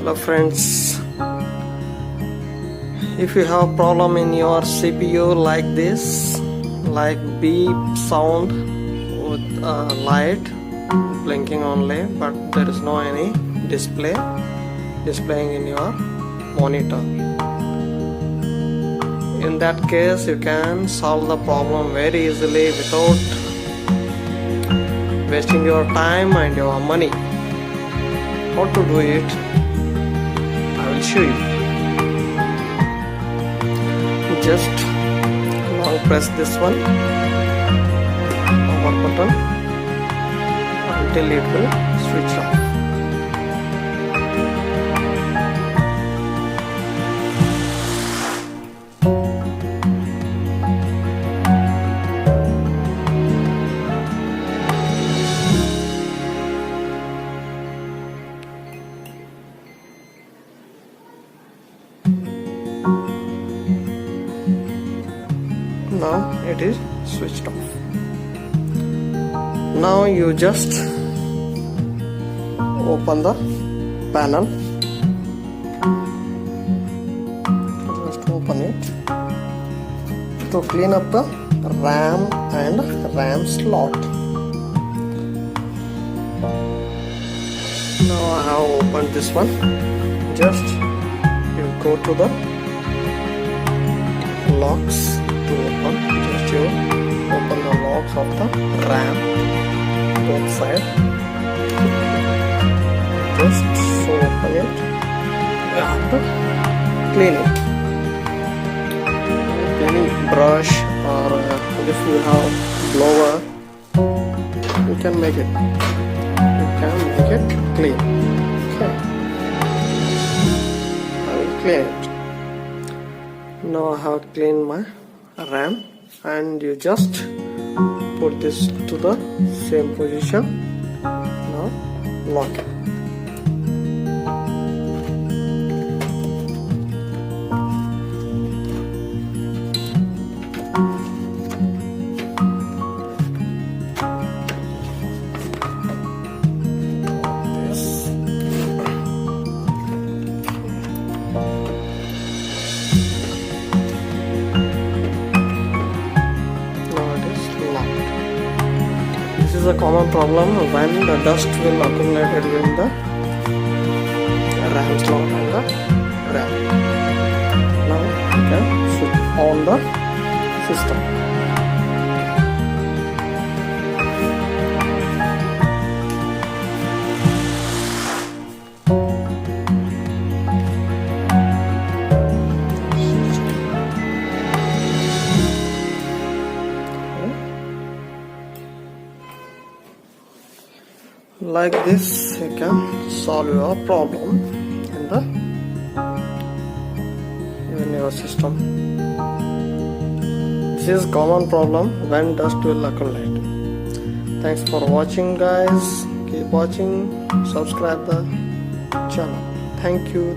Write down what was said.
Hello friends, if you have problem in your CPU like this, like beep sound with light blinking only, but there is no any displaying in your monitor, in that case you can solve the problem very easily without wasting your time and your money. How to do it, I will show you. Just long press this one, power button, until it will switch off. Now it is switched off. Now you just open the panel. Just open it to clean up the RAM and RAM slot. Now I have opened this one. Just you go to the locks. To open, just you open the locks of the RAM both side. Just so open it and clean it. Any brush or if you have blower, you can make it. You can make it clean. Okay, I will clean it. Now I have cleaned my RAM, and you just put this to the same position. Now lock it. This is a common problem when the dust will accumulate in the RAM slot and the RAM. Now you can switch on the system. Like this you can solve your problem in your system. This is common problem when dust will accumulate. Thanks for watching guys. Keep watching, subscribe the channel. Thank you.